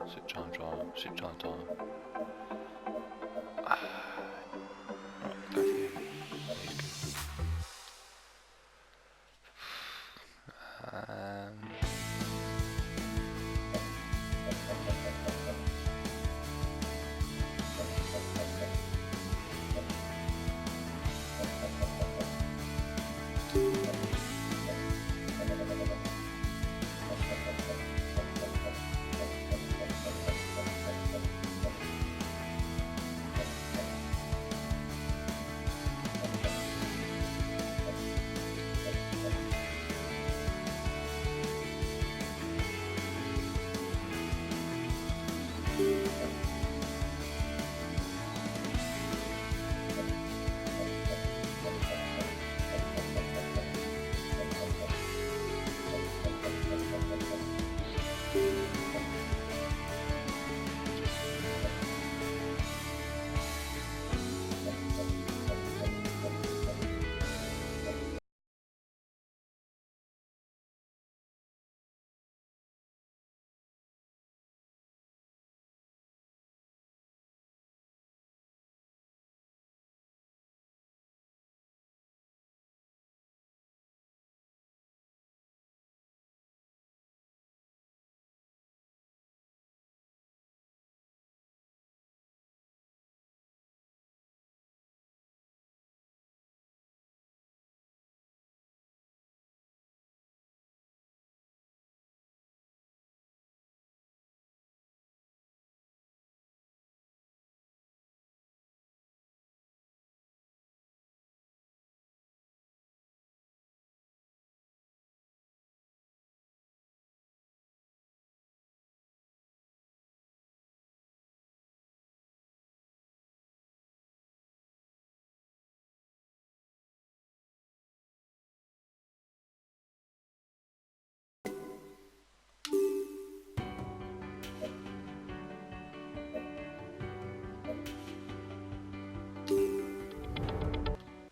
C'est John.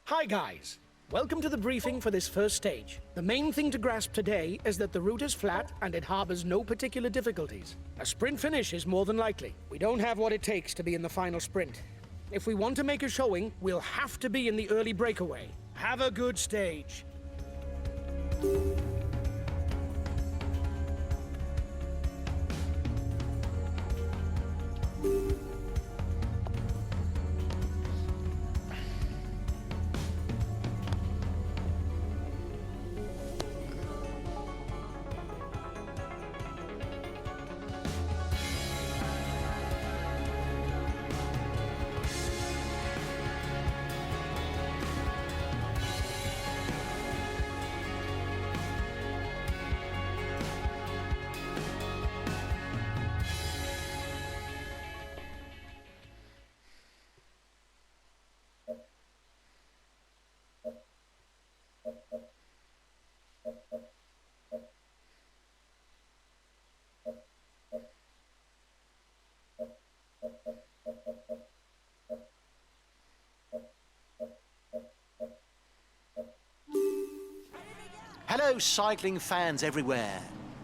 Hi guys, welcome to the briefing for this first stage. The main thing to grasp today is that the route is flat and it harbors no particular difficulties. A sprint finish is more than likely. We don't have what it takes to be in the final sprint. If we want to make a showing, we'll have to be in the early breakaway. Have a good stage. Hello, cycling fans everywhere.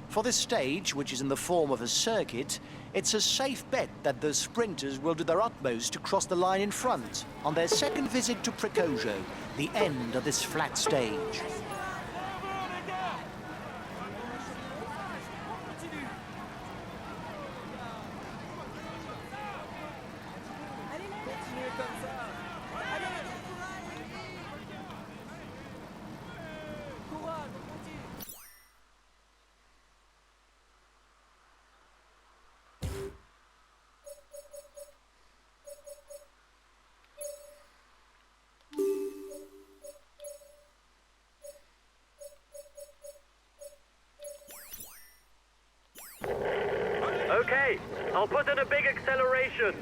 For this stage, which is in the form of a circuit, it's a safe bet that the sprinters will do their utmost to cross the line in front on their second visit to Precojo, the end of this flat stage. Okay, I'll put in a big acceleration.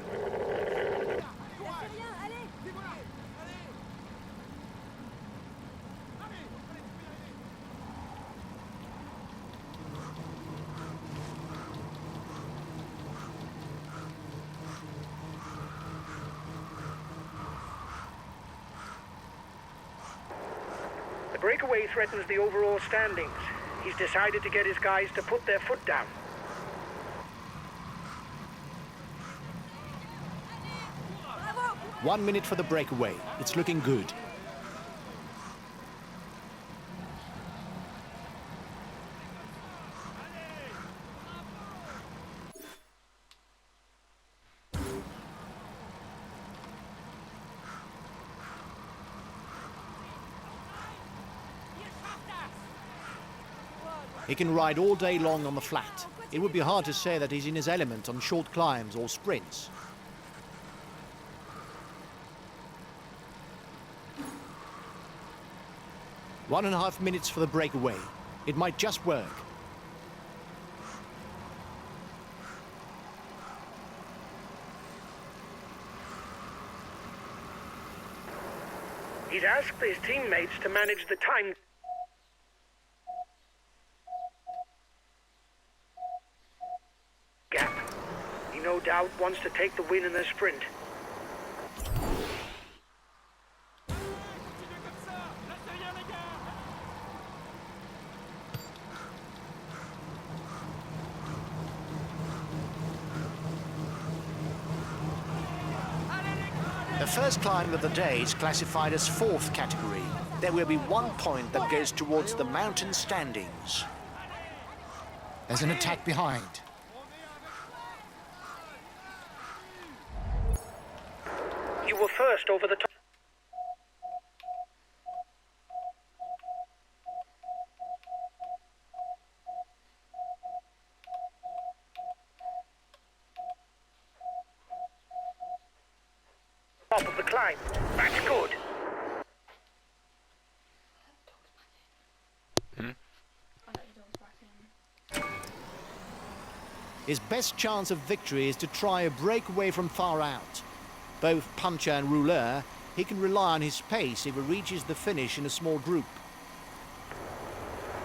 The breakaway threatens the overall standings. He's decided to get his guys to put their foot down. 1 minute for the breakaway. It's looking good. He can ride all day long on the flat. It would be hard to say that he's in his element on short climbs or sprints. One and a half minutes for the breakaway. It might just work. He's asked his teammates to manage the time gap. He no doubt wants to take the win in the sprint. The first climb of the day is classified as 4th category. There will be 1 point that goes towards the mountain standings. There's an attack behind. You were first over the top. Top of the climb. That's good. His best chance of victory is to try a breakaway from far out. Both puncher and rouleur, he can rely on his pace if he reaches the finish in a small group.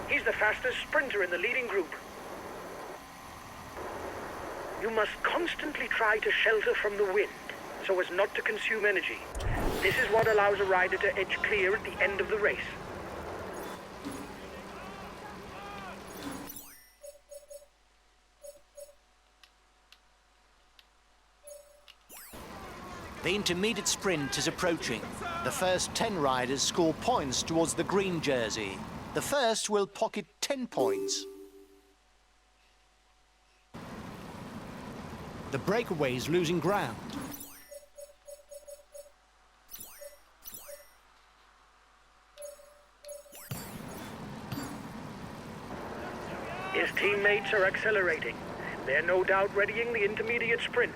He's the fastest sprinter in the leading group. You must constantly try to shelter from the wind so as not to consume energy. This is what allows a rider to edge clear at the end of the race. The intermediate sprint is approaching. The first 10 riders score points towards the green jersey. The first will pocket 10 points. The breakaway is losing ground. His teammates are accelerating. They're no doubt readying the intermediate sprint.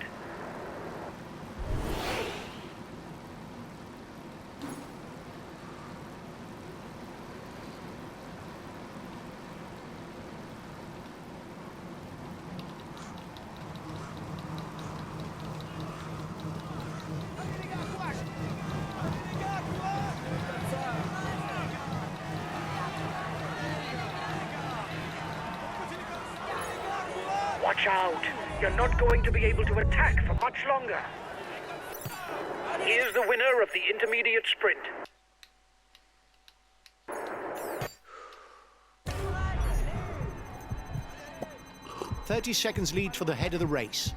Watch out! You're not going to be able to attack for much longer. Here's the winner of the intermediate sprint. "30 seconds lead for the head of the race.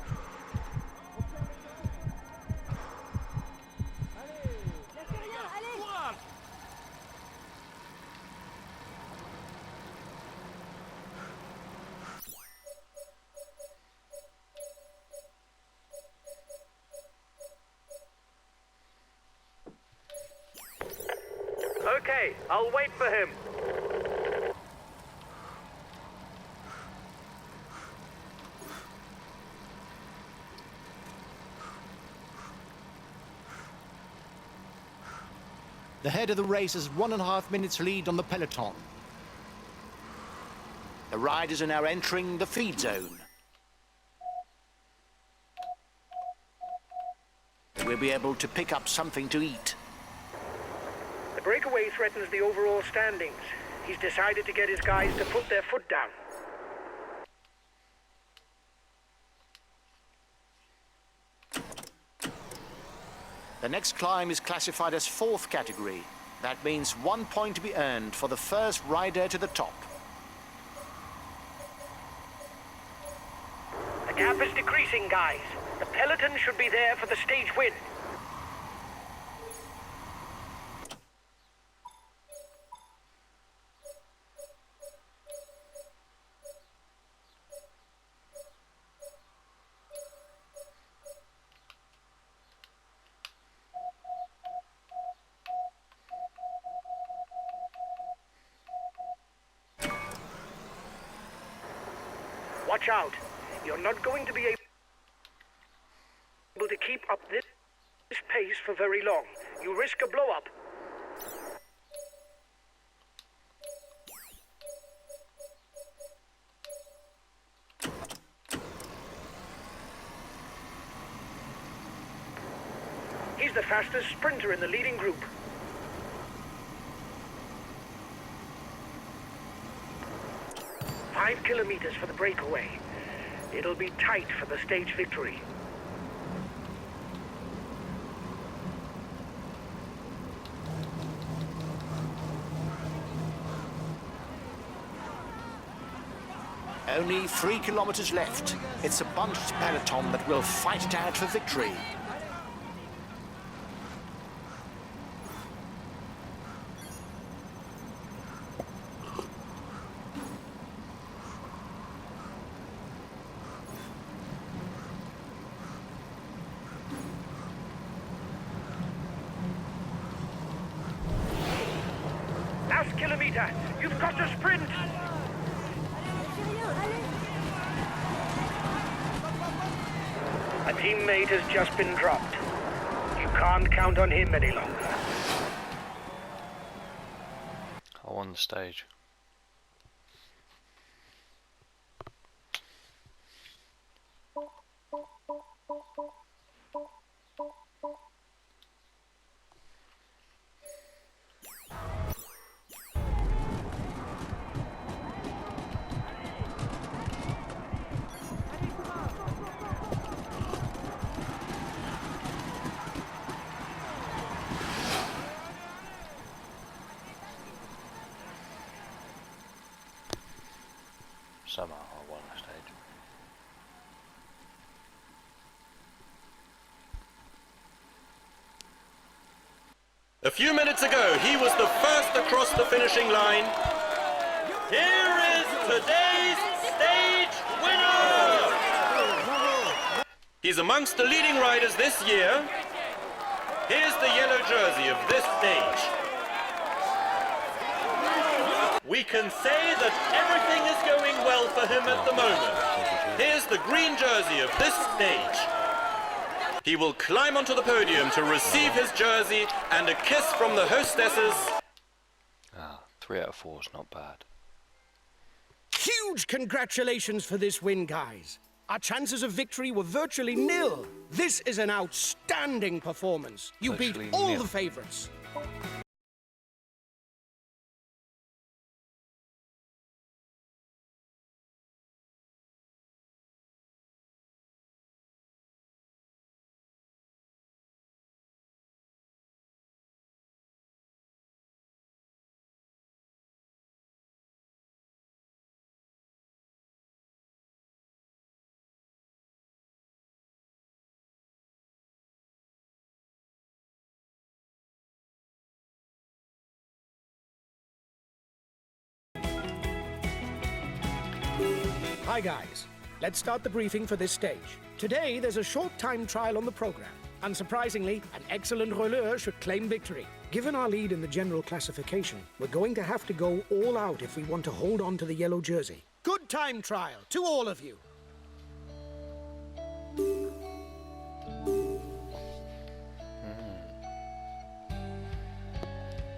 Okay, I'll wait for him. The head of the race has 1.5 minutes lead on the peloton. The riders are now entering the feed zone. They will be able to pick up something to eat. The breakaway threatens the overall standings. He's decided to get his guys to put their foot down. The next climb is classified as 4th category. That means 1 point to be earned for the first rider to the top. The gap is decreasing, guys. The peloton should be there for the stage win. watch out. You're not going to be able to keep up this pace for very long. You risk a blow-up. He's the fastest sprinter in the leading group. "5 kilometers for the breakaway. It'll be tight for the stage victory." Only 3 kilometers left. It's a bunched peloton that will fight it out for victory. Last kilometer. You've got to sprint. A teammate has just been dropped. You can't count on him any longer. I won the stage. Somehow I won the stage. A few minutes ago, he was the first across the finishing line. Here is today's stage winner! He's amongst the leading riders this year. Here's the yellow jersey of this stage. We can say that everything is going well for him at the moment. Here's the green jersey of this stage. He will climb onto the podium to receive his jersey and a kiss from the hostesses. 3 out of 4 is not bad. Huge congratulations for this win, guys. Our chances of victory were virtually nil. This is an outstanding performance. You beat Virtually all nil. the favorites. Hi guys, let's start the briefing for this stage. Today there's a short time trial on the program. Unsurprisingly, an excellent rouleur should claim victory. Given our lead in the general classification, we're going to have to go all out if we want to hold on to the yellow jersey. Good time trial to all of you.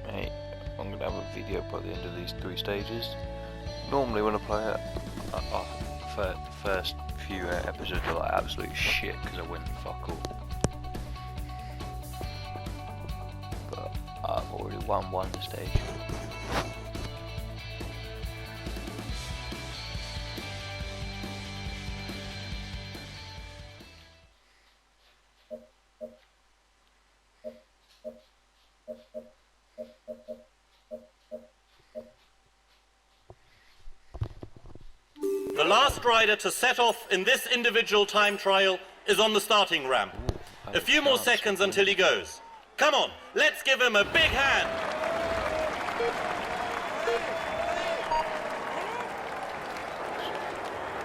Hey, I'm going to have a video by the end of these 3 stages. Normally when I play it, the first few episodes are like absolute shit because I win fuck all. But I've already won one stage. The last rider to set off in this individual time trial is on the starting ramp. A few more seconds until he goes. Come on, let's give him a big hand.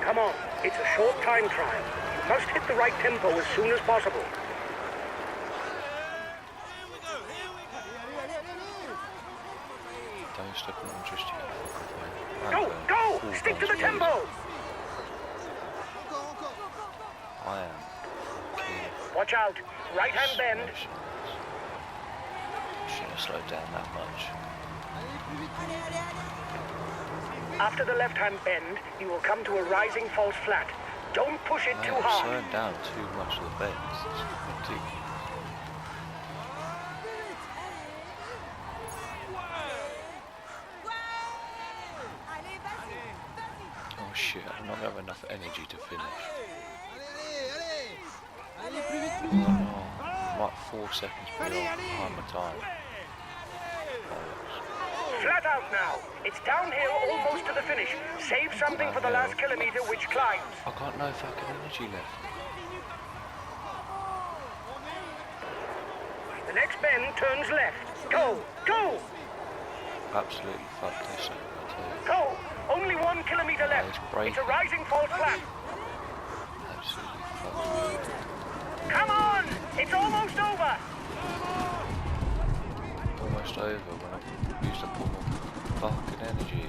Come on, it's a short time trial. You must hit the right tempo as soon as possible. Don't stop it just yet. Go, go! Stick to the tempo! I am. Watch out. Right-hand bend. Shouldn't have slowed down that much. After the left-hand bend, you will come to a rising false flat. Don't push it too I'm hard. slowing down too much of the bends. It's ridiculous. Oh shit, I'm not gonna have enough energy to finish. Oh, I'm like 4 seconds behind my time. Flat out now. It's downhill almost to the finish. Save something for the last kilometer, which climbs. I got no fucking energy left. The next bend turns left. Go! Go! Absolutely fuck this, I tell you. Go! Only 1 kilometer left. It's a rising false flat. Absolutely fuck. Come on! It's almost over! Almost over when I used up all my fucking energy.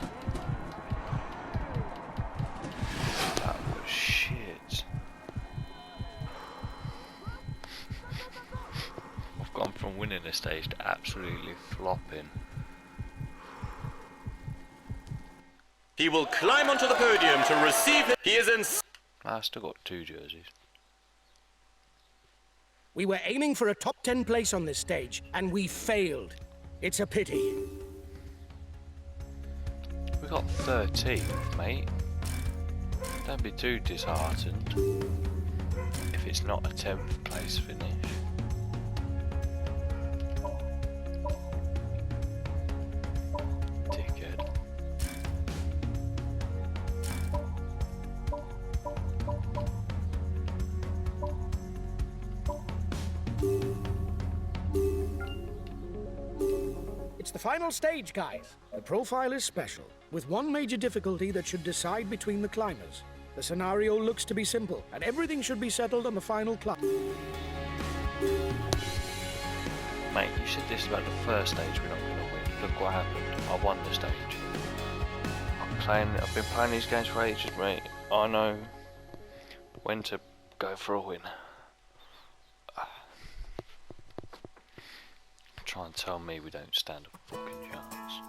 That was shit. I've gone from winning this stage to absolutely flopping. He will climb onto the podium to receive it. He is in... I still got 2 jerseys. We were aiming for a top 10 place on this stage, and we failed. It's a pity. We got 13th, mate. Don't be too disheartened if it's not a 10th place finish. Dickhead. It's the final stage, guys. The profile is special, with one major difficulty that should decide between the climbers. The scenario looks to be simple, and everything should be settled on the final climb. Mate, you said this about the first stage we're not going to win. Look what happened. I won the stage. I've been playing these games for ages, mate. I know when to go for a win. Try and tell me we don't stand a fucking chance.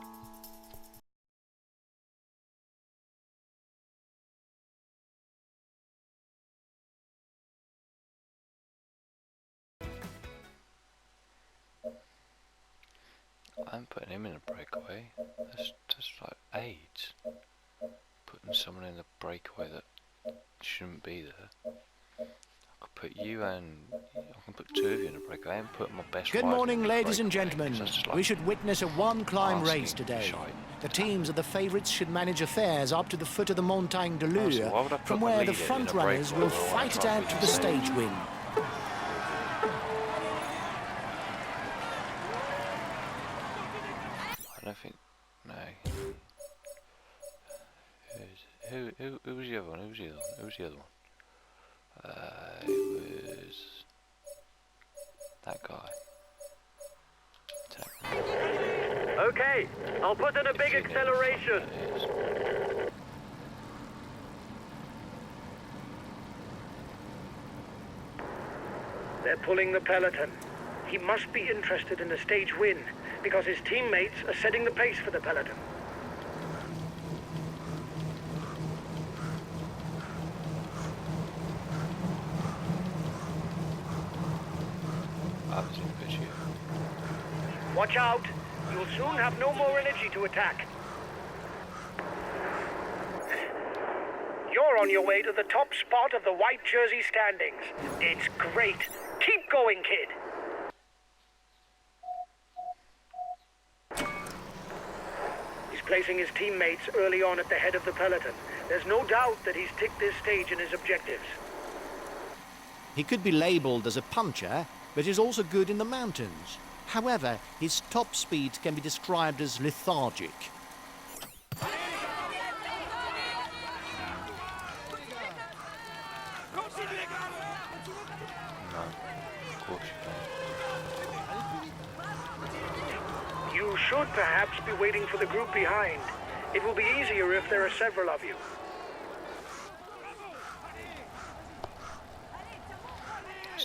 I'm putting him in a breakaway. That's like AIDS. Putting someone in a breakaway that shouldn't be there. I could put you and I can put 2 of you in a breakaway and put my best. Good morning, ladies and breakaway, gentlemen. like We should witness a one-climb asking race today. shite. The teams of the favourites should manage affairs up to the foot of the Montagne de Honestly, Lure, why would I put from my where the leader in front a runners breakaway will where I fight it try and out to beat the second? stage win. I don't think. No. Who was the other one? Who was the other one? Who was the other one? It was that guy. Okay, I'll put in a big acceleration. They're pulling the peloton. He must be interested in the stage win, because his teammates are setting the pace for the peloton. Watch out! You'll soon have no more energy to attack. You're on your way to the top spot of the white jersey standings. It's great. Keep going, kid. He's placing his teammates early on at the head of the peloton. There's no doubt that he's ticked this stage in his objectives. He could be labelled as a puncher, but is also good in the mountains. However, his top speed can be described as lethargic. No, of course you don't. You should perhaps be waiting for the group behind. It will be easier if there are several of you.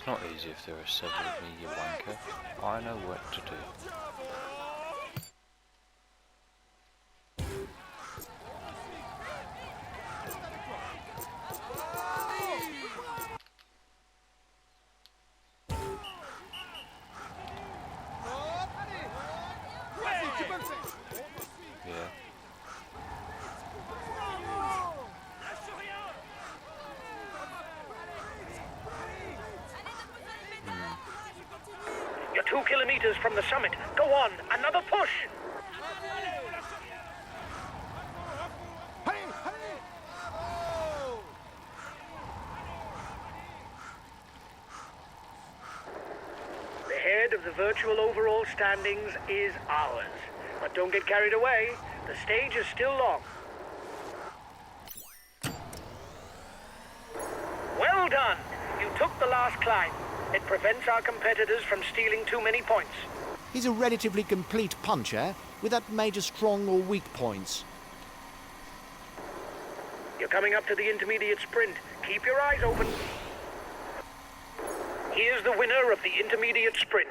It's not easy if there are several of me, you wanker. I know what to do. Yeah. You're 2 kilometers from the summit. Go on, another push. The head of the virtual overall standings is ours. But don't get carried away. The stage is still long. Well done. You took the last climb. It prevents our competitors from stealing too many points. He's a relatively complete puncher without major strong or weak points. You're coming up to the intermediate sprint. Keep your eyes open. Here's the winner of the intermediate sprint.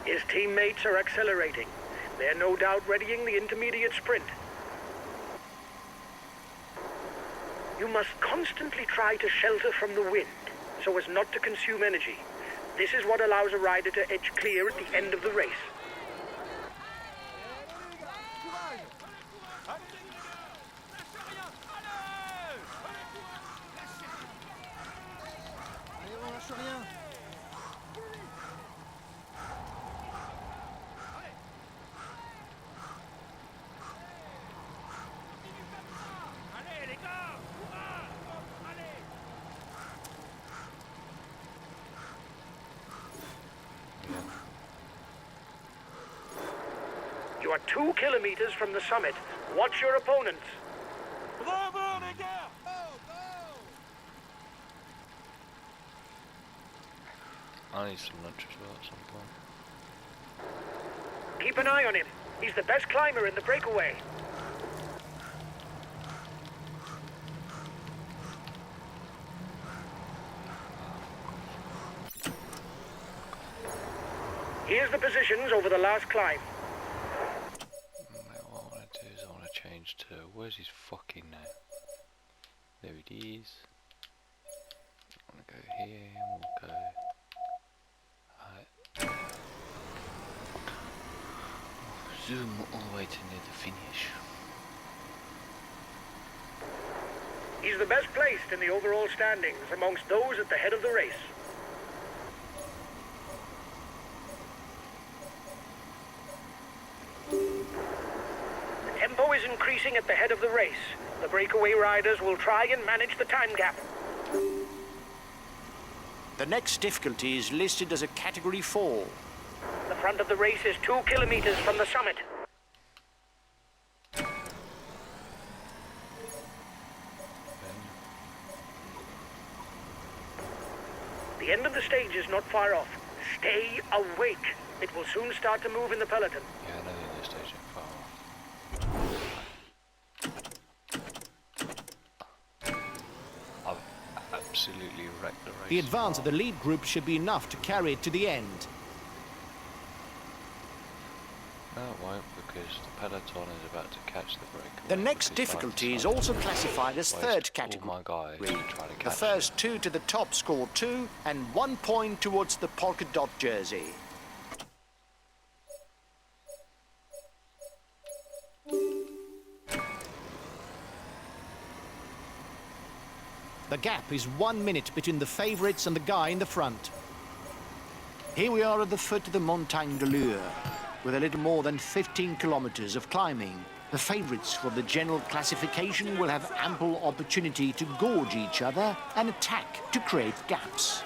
His teammates are accelerating. They're no doubt readying the intermediate sprint. You must constantly try to shelter from the wind, so as not to consume energy. This is what allows a rider to edge clear at the end of the race. You are 2 kilometers from the summit. Watch your opponents. I need some lunch as well at some point. Keep an eye on him. He's the best climber in the breakaway. Here's the positions over the last climb. What I want to do is I want to change to... Where's his fucking name? There it is. I want to go here and we'll go... Zoom all the way to near the finish. He's the best placed in the overall standings amongst those at the head of the race. The tempo is increasing at the head of the race. The breakaway riders will try and manage the time gap. The next difficulty is listed as a Category 4. The front of the race is 2 kilometers from the summit. The end of the stage is not far off. Stay awake. It will soon start to move in the peloton. Yeah, I know the other stage ain't far off. I've absolutely wrecked the race. The advance of the lead group should be enough to carry it to the end. No, it won't, because the peloton is about to catch the break. The next difficulty is also classified as third All category. my guys to try to The catch first 2 to the top score 2 and 1 point towards the polka dot jersey. The gap is 1 minute between the favourites and the guy in the front. Here we are at the foot of the Montagne de Lure, with a little more than 15 kilometers of climbing. The favourites for the general classification will have ample opportunity to gorge each other and attack to create gaps.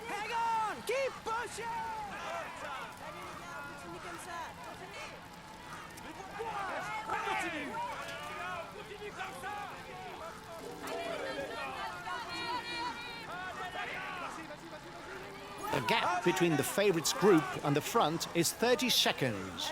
Hang on! Keep pushing! The gap between the favourites group and the front is 30 seconds.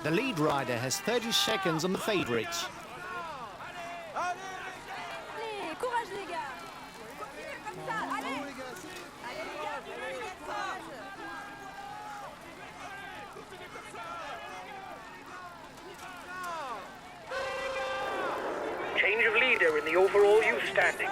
The lead rider has 30 seconds on the favourites. Allez, courage les gars. Continuez comme ça, allez. Allez les gars, courage. Change of leader in the overall youth standings.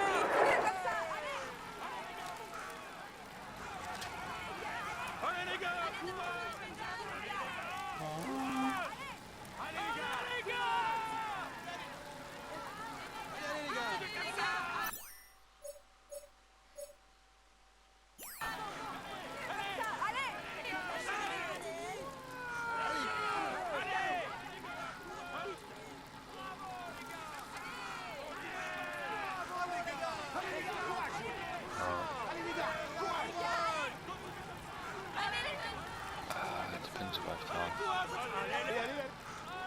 It depends what I've done.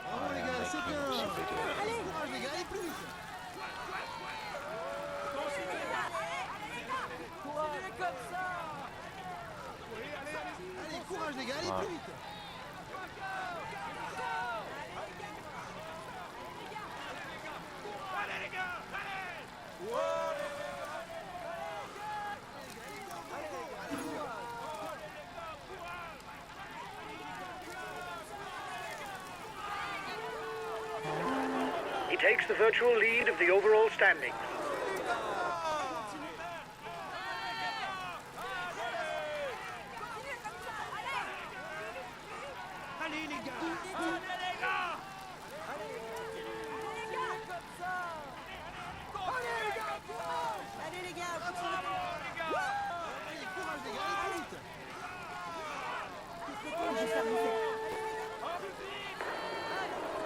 I am making some video. He takes the virtual lead of the overall standings.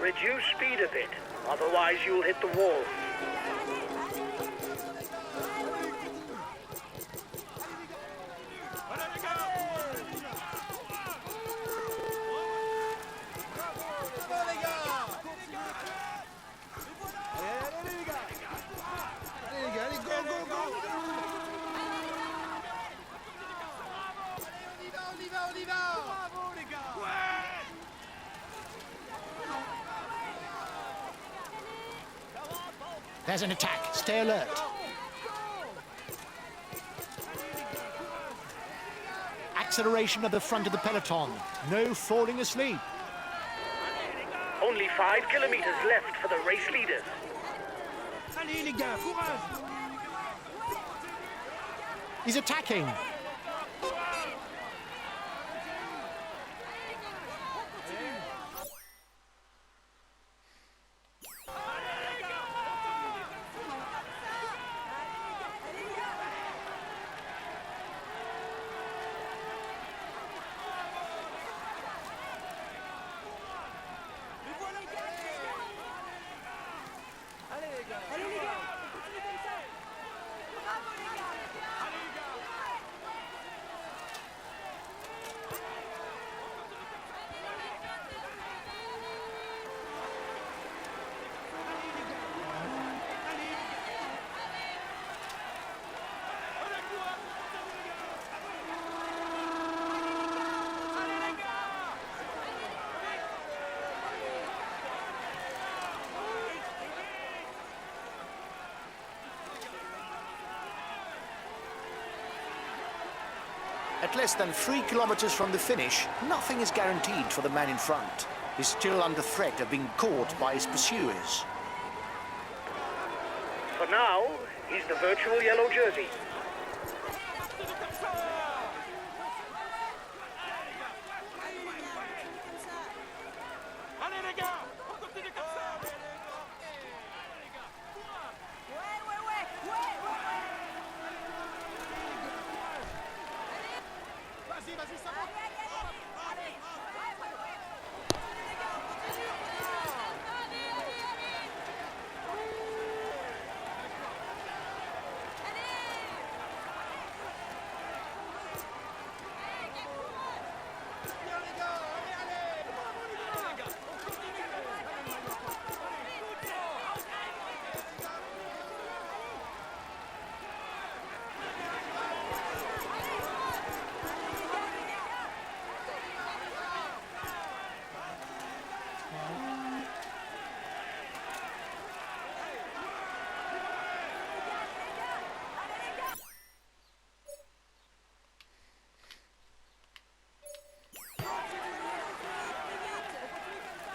Reduce speed a bit, otherwise you'll hit the wall. There's an attack. Stay alert. Acceleration at the front of the peloton. No falling asleep. Only 5 kilometers left for the race leaders. He's attacking. At less than 3 kilometers from the finish, nothing is guaranteed for the man in front. He's still under threat of being caught by his pursuers. For now, he's the virtual yellow jersey.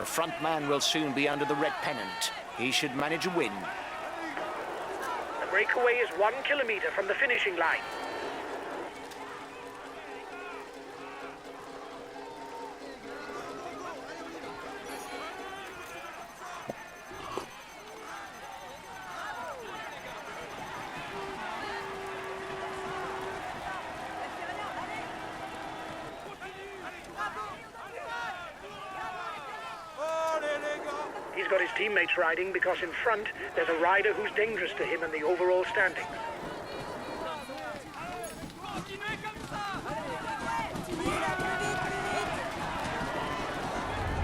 front man will soon be under the red pennant. He should manage a win. The breakaway is 1 kilometer from the finishing line. He's got his teammates riding because in front there's a rider who's dangerous to him in the overall standings.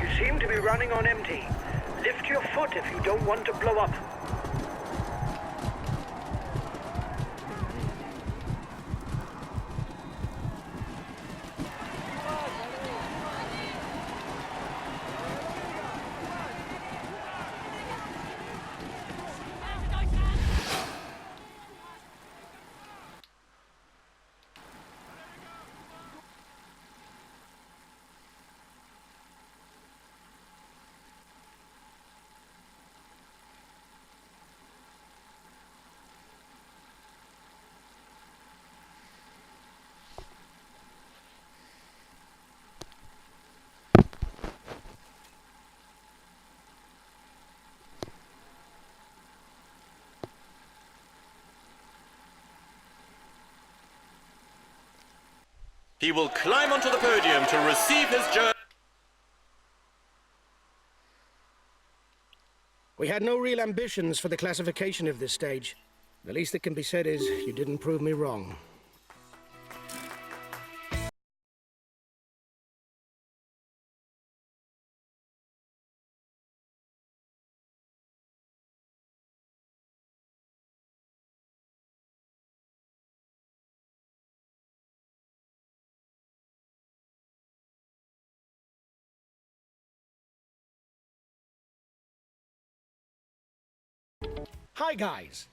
You seem to be running on empty. Lift your foot if you don't want to blow up. He will climb onto the podium to receive his jersey. We had no real ambitions for the classification of this stage. The least that can be said is you didn't prove me wrong. Hi guys,